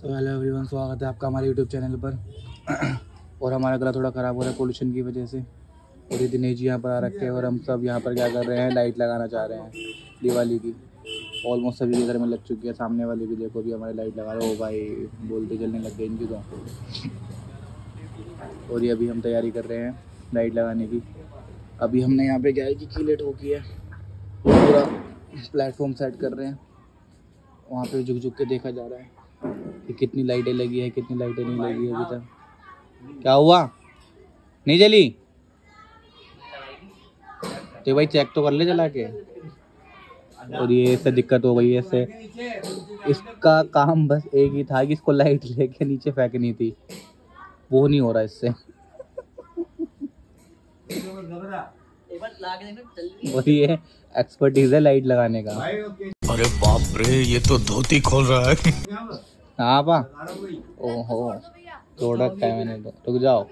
तो hello everyone, स्वागत है आपका हमारे यूट्यूब चैनल पर। और हमारा गला थोड़ा ख़राब हो रहा है पोल्यूशन की वजह से। और ये दिनेश जी यहाँ पर आ रखे हैं और हम सब यहाँ पर क्या कर रहे हैं, लाइट लगाना चाह रहे हैं दिवाली की। ऑलमोस्ट सभी के घर में लग चुकी है, सामने वाले भी देखो भी हमारी लाइट लगा रहे हो भाई, बोलते जलने लग गए इनकी तो। और ये अभी हम तैयारी कर रहे हैं लाइट लगाने की। अभी हमने यहाँ पे क्या है कि लेट हो गई है, पूरा प्लेटफॉर्म सेट कर रहे हैं। वहाँ पे झुक झुक के देखा जा रहा है कि कितनी लाइटें लगी है, कितनी लाइटें नहीं लगी है अभी तक। क्या हुआ, नहीं जली तो भाई चेक तो कर ले जला के। और ये इससे दिक्कत हो गई है, इससे इसका काम बस एक ही था कि इसको लाइट लेके नीचे फेंकनी थी, वो नहीं हो रहा इससे। और ये एक्सपर्टीज है लाइट लगाने का। अरे बाप रे, ये तो धोती खोल रहा है। हाँ पा, ओहो तोड़ रखा है मैंने तो। रुक जाओ,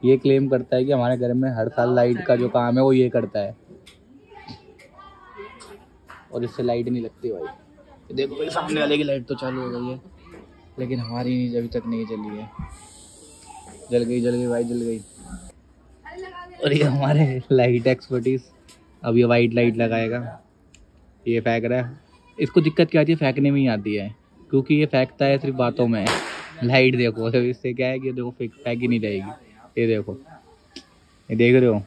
ये क्लेम करता है कि हमारे घर में हर साल लाइट का जो काम है वो ये करता है, और इससे लाइट नहीं लगती भाई। देखो भाई, सामने वाले की लाइट तो चालू हो गई है, लेकिन हमारी अभी तक नहीं जली है। जल गई भाई, जल गई। और ये हमारे लाइट एक्सपर्टीज अब ये वाइट लाइट लगाएगा। ये फेंक रहा है, इसको दिक्कत क्या आती है, फेंकने में ही आती है, क्योंकि ये फेंकता है सिर्फ बातों में। लाइट देखो, इससे क्या है कि देखो फेंक ही नहीं जाएगी। ये देखो, ये देख रहे हो,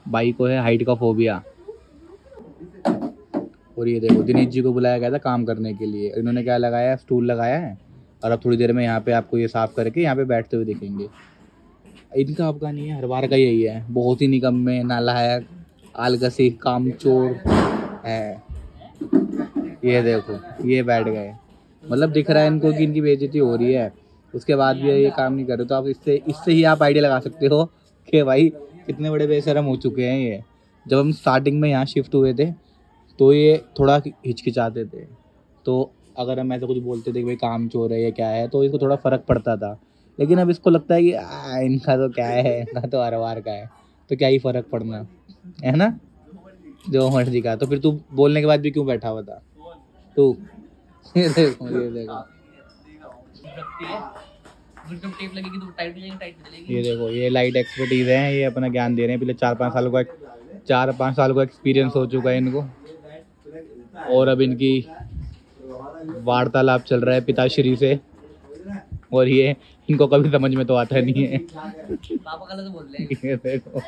भाई को है हाइट का फोबिया। और ये देखो, दिनेश जी को बुलाया गया था काम करने के लिए, इन्होंने क्या लगाया है, स्टूल लगाया है। और अब थोड़ी देर में यहाँ पे आपको ये साफ करके यहाँ पे बैठते हुए दिखेंगे। इनका आपका नहीं है, हर बार का यही है, बहुत ही निकम्मे, नालायक, आलगसी, कामचोर है। ये देखो, ये बैठ गए, मतलब दिख रहा है इनको कि इनकी बेइज्जती हो रही है, उसके बाद भी ये काम नहीं कर रहे। तो आप इससे ही आप आइडिया लगा सकते हो कि भाई कितने बड़े बेशरम हो चुके हैं ये। जब हम स्टार्टिंग में यहाँ शिफ्ट हुए थे तो ये थोड़ा हिचकिचाते थे, तो अगर हम ऐसा कुछ बोलते थे कि भाई काम चोर है या क्या है, तो इसको थोड़ा फ़र्क पड़ता था। लेकिन अब इसको लगता है कि इनका तो क्या है, इनका तो हर बार का है, तो क्या ही फ़र्क पड़ना है ना, जो मर्जी का। तो फिर तू बोलने के बाद भी क्यों बैठा हुआ था तू? ये देखो, ये देखो, ये देखो, ये लाइट एक्सपर्टीज हैं, ये अपना ज्ञान दे रहे हैं। पिछले 4-5 साल का एक्सपीरियंस हो चुका है इनको, और अब इनकी वार्तालाप चल रहा है पिताश्री से, और ये इनको कभी समझ में तो आता नहीं है। पापा कल तो बोल रहे हैं। ये देखो,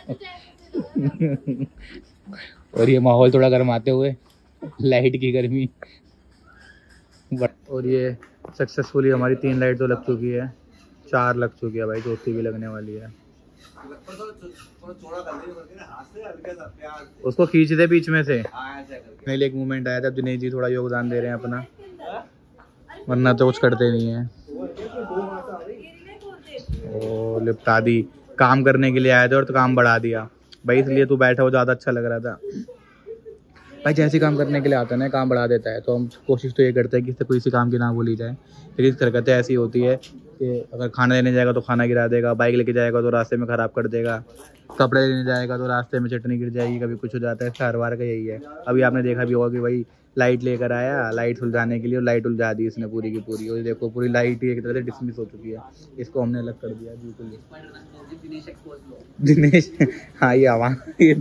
और ये माहौल थोड़ा गर्माते हुए, लाइट की गर्मी। और ये सक्सेसफुली हमारी 3 लाइट तो लग चुकी है, 4 लग चुकी है भाई, चौथी भी लगने वाली है। उसको खींच दे बीच में से। मेरे लिए एक मूवमेंट आया था, दिनेश जी थोड़ा योगदान दे रहे हैं अपना, वरना तो कुछ करते नहीं है। ओ लिपटा दी, काम करने के लिए आए थे और तो काम बढ़ा दिया भाई, इसलिए तू बैठा हो, ज़्यादा अच्छा लग रहा था भाई। जैसे काम करने के लिए आता है ना, काम बढ़ा देता है, तो हम कोशिश तो ये करते हैं कि इससे कोई सी काम की ना बोली जाए। लेकिन इसकी हरकतें ऐसी होती है कि अगर खाना लेने जाएगा तो खाना गिरा देगा, बाइक लेके जाएगा तो रास्ते में ख़राब कर देगा, कपड़े लेने जाएगा तो रास्ते में चटनी गिर जाएगी, कभी कुछ हो जाता है। इसका हर बार का यही है। अभी आपने देखा भी होगा कि भाई लाइट लेकर आया, लाइट सुलझाने के लिए, और लाइट उलझा दी इसने पूरी की पूरी। और देखो, पूरी लाइट ही एक तरह से डिसमिस हो चुकी है, इसको हमने अलग कर दिया बिल्कुल। दिनेश, हाँ ये आवाज़, ये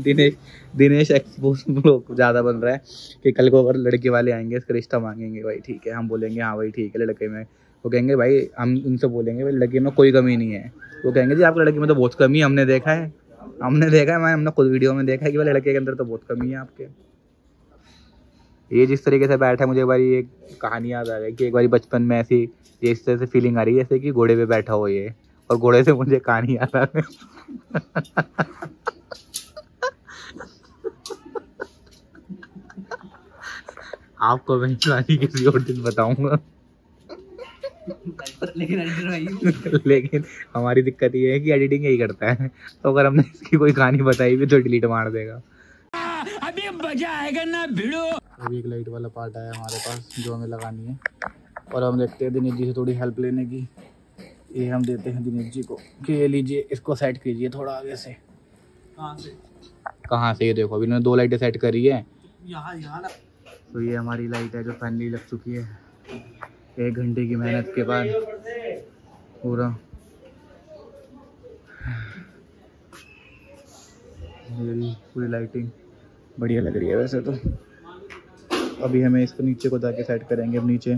दिनेश एक्सपोज लोग ज़्यादा बन रहा है कि कल को अगर लड़के वाले आएंगे, इसका रिश्ता मांगेंगे, भाई ठीक है, हम बोलेंगे हाँ भाई ठीक है लड़के में, वो कहेंगे भाई, हम उनसे बोलेंगे भाई लड़के में कोई कमी नहीं है, वो कहेंगे जी आपके लड़के में तो बहुत कमी है, हमने देखा है, हमने खुद वीडियो में देखा है कि भाई लड़के के अंदर तो बहुत कमी है आपके। ये जिस तरीके से बैठा है, मुझे एक बार एक कहानी याद आ गई कि एक बार बचपन में ऐसी ये इस तरह से फीलिंग आ रही है जैसे कि घोड़े पे बैठा हो ये, और घोड़े से मुझे कहानी याद आ रही है। आपको मैं कहानी किसी और दिन बताऊंगा। लेकिन हमारी दिक्कत ये है कि एडिटिंग यही करता है, तो अगर हमने इसकी कोई कहानी बताई भी तो डिलीट मार देगा। अभी मजा आएगा ना भिड़ो। अभी एक लाइट वाला पार्ट आया हमारे पास जो हमें लगानी है, और हम देखते हैं दिनेश जी से थोड़ी हेल्प लेने की। ये हम देते हैं दिनेश जी को कि ये लीजिए, इसको सेट कीजिए थोड़ा आगे से। कहाँ से? ये देखो, अभी इन्होंने 2 लाइटें सेट करी है यहाँ। तो ये हमारी लाइट है जो फाइनली लग चुकी है। 1 घंटे की मेहनत के बाद पूरा पूरी लाइटिंग बढ़िया लग रही है वैसे तो। अभी हमें इसको नीचे को जाके सेट करेंगे, अब नीचे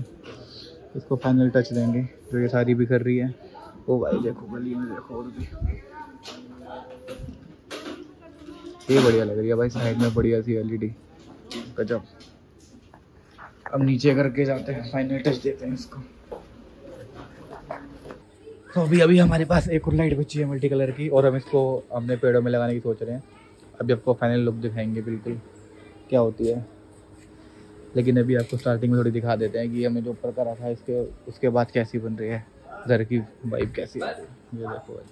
इसको फाइनल टच देंगे। जो ये सारी बिखर रही है, ओ भाई देखो गली में देखो, और भी ये बढ़िया लग रही है भाई। साइड में बढ़िया सी LED गजब। अब नीचे करके जाते हैं, फाइनल टच देते हैं इसको। तो अभी हमारे पास एक और लाइट बची है मल्टी कलर की, और हम इसको अपने पेड़ों में लगाने की सोच रहे हैं। अभी आपको फाइनल लुक दिखाएंगे बिल्कुल क्या होती है, लेकिन अभी आपको स्टार्टिंग में थोड़ी दिखा देते हैं कि हमने जो ऊपर करा था इसके उसके बाद कैसी बन रही है, घर की वाइब कैसी आ रही है। ये देखो भाई,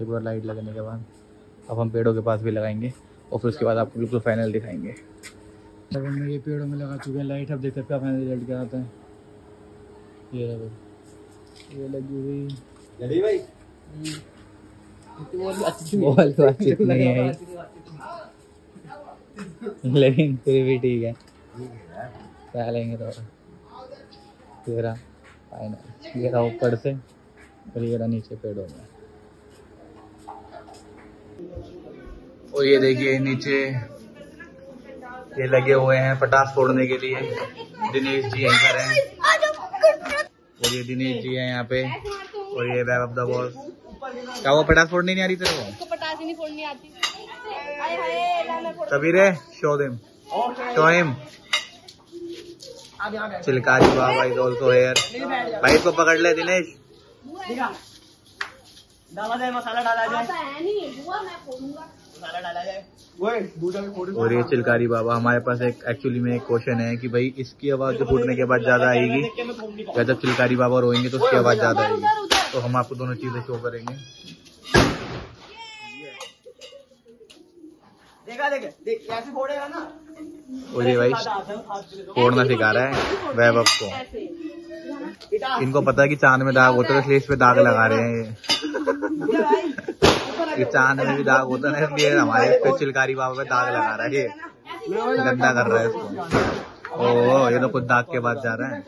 एक बार लाइट लगने के बाद अब हम पेड़ों के पास भी लगाएंगे, और फिर उसके बाद आपको बिल्कुल फाइनल दिखाएंगे। अब हमने ये पेड़ों में लगा चुके हैं लाइट। अब देखते हैं क्या फाइनल रिजल्ट क्या आता है। ये लगी हुई भाई, बहुत अच्छी नहीं है लेकिन फिर भी ठीक है, लेंगे तो तेरा फाइनल। ये रहा ऊपर से और ये रहा नीचे पेड़ों में। और ये देखिए नीचे ये लगे हुए हैं पटास फोड़ने के लिए। दिनेश जी यहीं पर हैं, और ये दिनेश जी हैं यहाँ पे, और ये बैब ऑफ द बॉस। क्या वो पटास फोड़नी नहीं आ रही तेरे को? पटास ही नहीं फोड़नी आती। कबीर है, शो हिम। चिलकारी बाबा इज ऑल्सो हियर। भाई इसको पकड़ ले दिनेश। मसाला डाला जाए। और ये चिलकारी बाबा, हमारे पास एक एक्चुअली में एक क्वेश्चन है कि भाई इसकी आवाज जो फूटने के बाद ज्यादा आएगी या जब चिलकारी बाबा रोएंगे तो उसकी आवाज ज्यादा आएगी? तो हम आपको दोनों चीजें शो करेंगे। ऐसे फोड़ेगा ना। और ये भाई फोड़ना सिखा रहा है वैभव को। इनको पता है कि चांद में दाग होता है, इसलिए इस पे दाग लगा रहे हैं ये चांद में भी दाग होता है, इसलिए हमारे इस पे चिलकारी बाबा पे दाग लगा रहा है। ये गंदा कर रहा है इसको। ओह, ये तो कुछ दाग के बाद जा रहा है।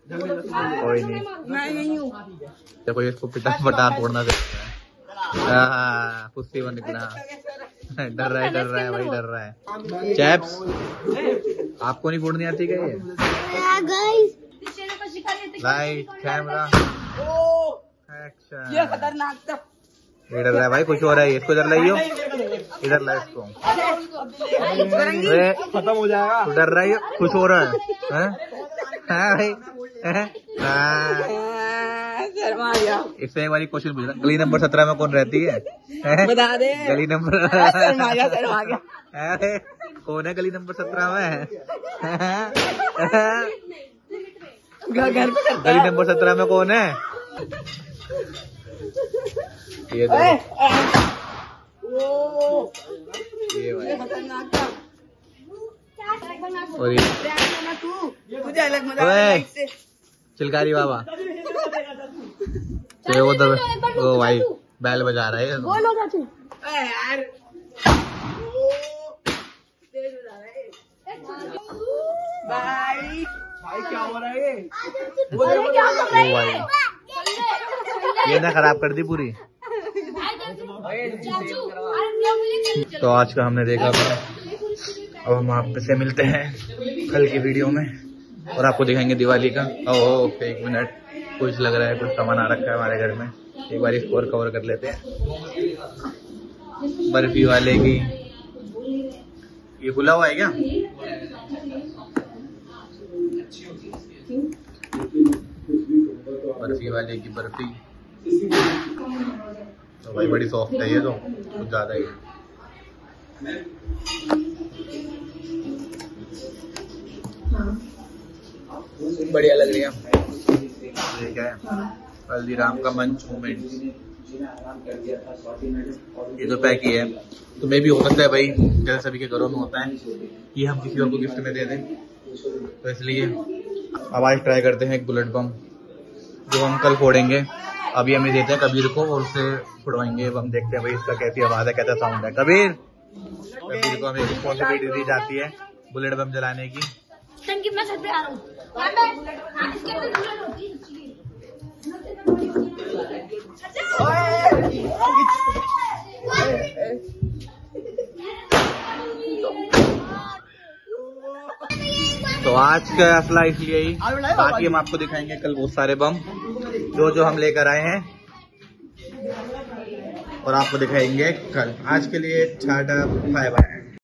कोई नहीं, देखो इसको पिटा फोड़ना सिखा रहा है। कुश्ती में निकला। डर रहा है भाई, डर रहा है। चैप्स, आपको नहीं फोड़नी आती क्या ये? Light, camera, action. ये खतरनाक था। ये डर रहा है भाई, कुछ हो रहा है। इसको डर रही हो, इधर ला इसको। खत्म हो जाएगा। तो डर रही हो, कुछ हो रहा है भाई। इससे एक बारी क्वेश्चन पूछना, गली नंबर 17 में कौन रहती है? बता दे। गली नंबर कौन है गली नंबर 17 में? गली नंबर 17 में कौन है? ये और ये चिलकारी बाबा तो वो भाई बैल बजा रहा है। भाई क्या हो रहा है? ये ना खराब कर दी पूरी। तो आज का हमने देखा था। अब हम आपसे मिलते हैं कल की वीडियो में और आपको दिखाएंगे दिवाली का। ओह, एक मिनट, कुछ लग रहा है, कुछ सामान आ रखा है हमारे घर में। एक बार इसको और कवर कर लेते हैं। बर्फी वाले की ये खुला हुआ है क्या? बर्फी वाले की बर्फी तो भाई बड़ी सॉफ्ट है ये, तो कुछ ज्यादा ही बढ़िया लग रही है। ठीक है, हल्दीराम का मंच मोमेंट ये तो पैक ही है, तो मे भी हो सकता है भाई जैसे सभी के घरों में होता है ये हम किसी और को गिफ्ट में दे दें, तो इसलिए अब आज ट्राई करते हैं एक बुलेट बम जो हम कल फोड़ेंगे। अभी हमें देते हैं कबीर को और उससे फोड़वाएंगे। अब हम देखते हैं भाई इसका कैसी आवाज है, कैसा साउंड है। कबीर को हमें रिस्पॉन्सिबिलिटी दी जाती है बुलेट बम जलाने की। टंकी मैं छत पे आ रहा हूँ। इसके अंदर बुलेट होती है। तो आज का असला इसलिए ही, बाकी हम आपको दिखाएंगे कल बहुत सारे बम जो हम लेकर आए हैं और आपको दिखाएंगे कल। आज के लिए टाटा बाय बाय।